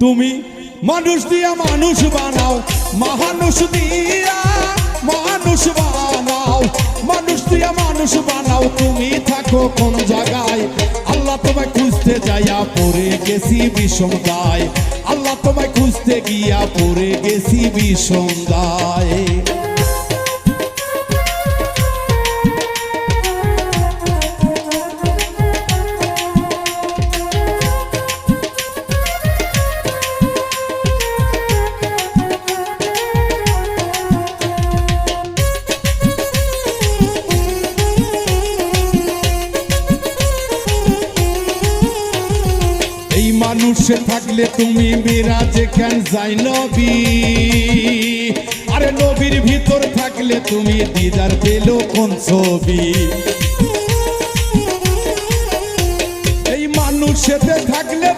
তুমি মানুষ দিয়া মানুষ বানাও, মানুষ দিয়া মানুষ বানাও, মানুষ দিয়া মানুষ বানাও। তুমি থাকো কোন জায়গায়, আল্লাহ তোমায় খুঁজতে যাইয়া পড়ে গেছি বিষমদায়, আল্লাহ তোমায় খুঁজতে গিয়া পড়ে গেছি বিষমদায়। মানুষে থাকলে তুমি মিরাজে কেন যাই নবী, আরে নবীর ভিতর থাকলে তুমি দিদার পেলো কোন ছবি। এই মানুষেতে থাকলে